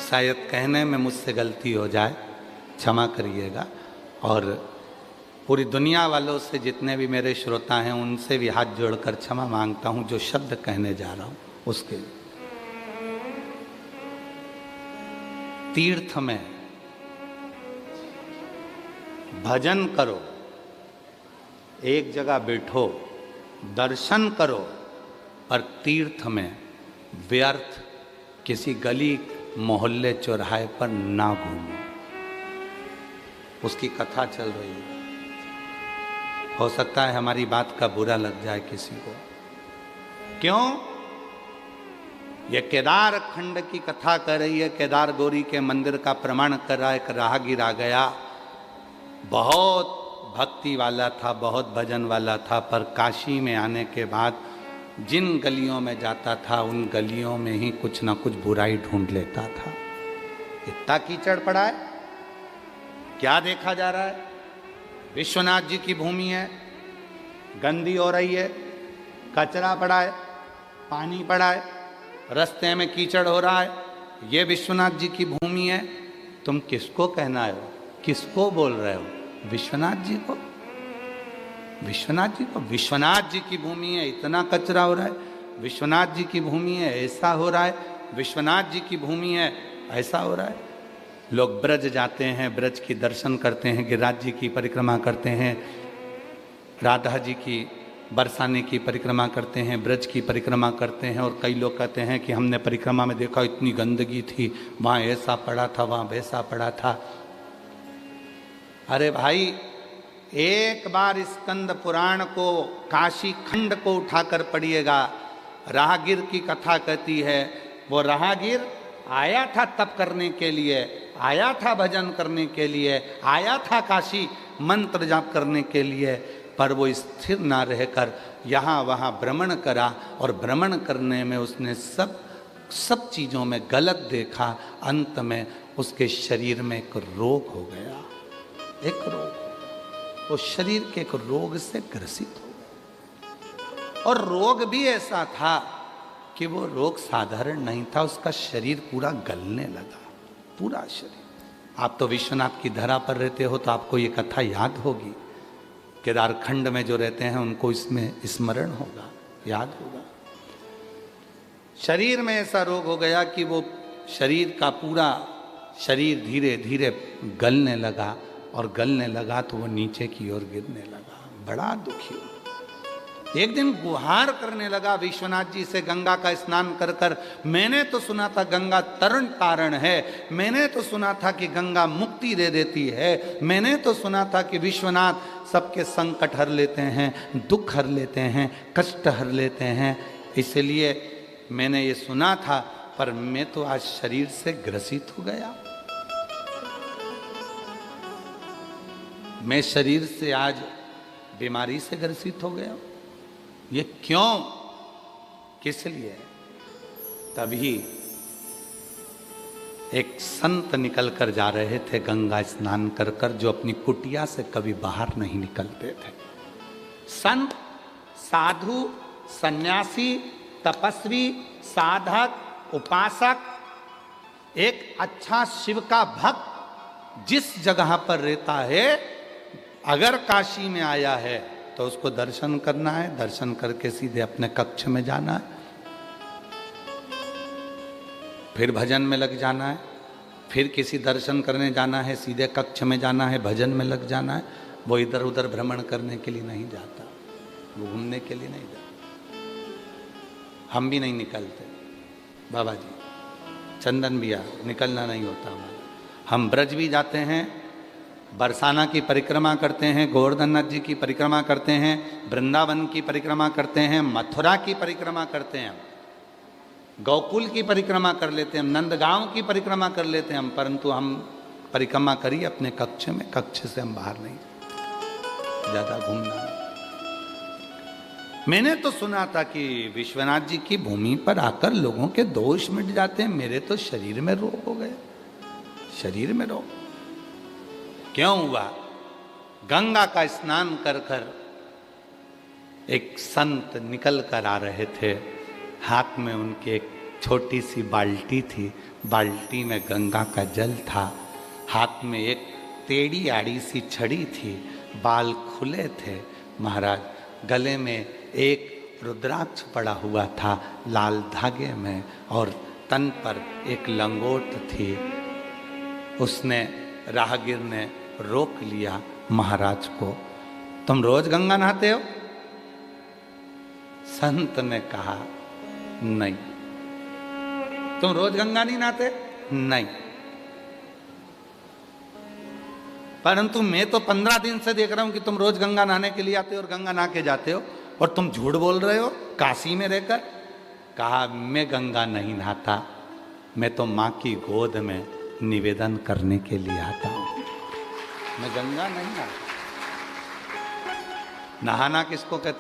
शायद कहने में मुझसे गलती हो जाए, क्षमा करिएगा। और पूरी दुनिया वालों से, जितने भी मेरे श्रोता हैं, उनसे भी हाथ जोड़कर क्षमा मांगता हूं जो शब्द कहने जा रहा हूं उसके लिए। तीर्थ में भजन करो, एक जगह बैठो, दर्शन करो, पर तीर्थ में व्यर्थ किसी गली मोहल्ले चौराहे पर ना घूमो। उसकी कथा चल रही है, हो सकता है हमारी बात का बुरा लग जाए किसी को। क्यों? ये केदार खंड की कथा कर रही है, केदार गौरी के मंदिर का प्रमाण कर रहा है। एक राहगीर आ गया, बहुत भक्ति वाला था, बहुत भजन वाला था, पर काशी में आने के बाद जिन गलियों में जाता था उन गलियों में ही कुछ ना कुछ बुराई ढूंढ लेता था। इतना कीचड़ पड़ा है, क्या देखा जा रहा है? विश्वनाथ जी की भूमि है, गंदी हो रही है, कचरा पड़ा है, पानी पड़ा है, रास्ते में कीचड़ हो रहा है। ये विश्वनाथ जी की भूमि है। तुम किसको कहना है? किसको बोल रहे हो? विश्वनाथ जी को? विश्वनाथ जी को? विश्वनाथ जी की भूमि है, इतना कचरा हो रहा है। विश्वनाथ जी की भूमि है, ऐसा हो रहा है। विश्वनाथ जी की भूमि है, ऐसा हो रहा है। लोग ब्रज जाते हैं, ब्रज की दर्शन करते हैं, गिरिराज जी की परिक्रमा करते हैं, राधा जी की बरसाने की परिक्रमा करते हैं, ब्रज की परिक्रमा करते हैं। और कई लोग कहते हैं कि हमने परिक्रमा में देखा इतनी गंदगी थी, वहाँ ऐसा पड़ा था, वहाँ वैसा पड़ा था। अरे भाई, एक बार स्कंद पुराण को, काशी खंड को उठाकर पढ़िएगा। राहगीर की कथा कहती है, वो राहगीर आया था तप करने के लिए, आया था भजन करने के लिए, आया था काशी मंत्र जाप करने के लिए, पर वो स्थिर ना रहकर यहाँ वहाँ भ्रमण करा। और भ्रमण करने में उसने सब चीज़ों में गलत देखा। अंत में उसके शरीर में एक रोग हो गया, एक रोग। वो शरीर के एक रोग से ग्रसित हो गया। और रोग भी ऐसा था कि वो रोग साधारण नहीं था, उसका शरीर पूरा गलने लगा, पूरा शरीर। आप तो विश्वनाथ की धरा पर रहते हो तो आपको ये कथा याद होगी। केदारखंड में जो रहते हैं उनको इसमें स्मरण होगा, याद होगा। शरीर में ऐसा रोग हो गया कि वो शरीर का पूरा शरीर धीरे धीरे गलने लगा, और गलने लगा तो वो नीचे की ओर गिरने लगा। बड़ा दुखी हुआ। एक दिन गुहार करने लगा विश्वनाथ जी से, गंगा का स्नान कर कर। मैंने तो सुना था गंगा तरण तारण है, मैंने तो सुना था कि गंगा मुक्ति दे देती है, मैंने तो सुना था कि विश्वनाथ सबके संकट हर लेते हैं, दुख हर लेते हैं, कष्ट हर लेते हैं, इसलिए मैंने ये सुना था। पर मैं तो आज शरीर से ग्रसित हो गया, मैं शरीर से आज बीमारी से ग्रसित हो गया। ये क्यों, किस लिए? तभी एक संत निकल कर जा रहे थे गंगा स्नान कर कर, जो अपनी कुटिया से कभी बाहर नहीं निकलते थे। संत, साधु, सन्यासी, तपस्वी, साधक, उपासक, एक अच्छा शिव का भक्त जिस जगह पर रहता है, अगर काशी में आया है तो उसको दर्शन करना है, दर्शन करके सीधे अपने कक्ष में जाना है, फिर भजन में लग जाना है, फिर किसी दर्शन करने जाना है, सीधे कक्ष में जाना है, भजन में लग जाना है। वो इधर उधर भ्रमण करने के लिए नहीं जाता, वो घूमने के लिए नहीं जाता। हम भी नहीं निकलते बाबा जी, चंदन भैया, निकलना नहीं होता हमारा। हम ब्रज भी जाते हैं, बरसाना की परिक्रमा करते हैं, गोवर्धन नाथ जी की परिक्रमा करते हैं, वृंदावन की परिक्रमा करते हैं, मथुरा की परिक्रमा करते हैं, गोकुल की परिक्रमा कर लेते हैं, नंदगांव की परिक्रमा कर लेते हैं हम, परंतु हम परिक्रमा करिए अपने कक्ष में, कक्ष से हम बाहर नहीं, ज़्यादा घूमना नहीं। मैंने तो सुना था कि विश्वनाथ जी की भूमि पर आकर लोगों के दोष मिट जाते हैं, मेरे तो शरीर में रोग हो गए, शरीर में रोग। क्यों हुआ? गंगा का स्नान कर कर एक संत निकल कर आ रहे थे, हाथ में उनके एक छोटी सी बाल्टी थी, बाल्टी में गंगा का जल था, हाथ में एक टेढ़ी आड़ी सी छड़ी थी, बाल खुले थे महाराज, गले में एक रुद्राक्ष पड़ा हुआ था लाल धागे में, और तन पर एक लंगोट थी। उसने, राहगीर ने रोक लिया महाराज को, तुम रोज गंगा नहाते हो? संत ने कहा नहीं। तुम रोज गंगा नहीं नहाते? नहीं। परंतु मैं तो 15 दिन से देख रहा हूं कि तुम रोज गंगा नहाने के लिए आते हो और गंगा नहा के जाते हो, और तुम झूठ बोल रहे हो काशी में रहकर। कहा मैं गंगा नहीं नहाता, मैं तो माँ की गोद में निवेदन करने के लिए आता हूं, मैं गंगा नहीं नहाता। नहाना किसको कहते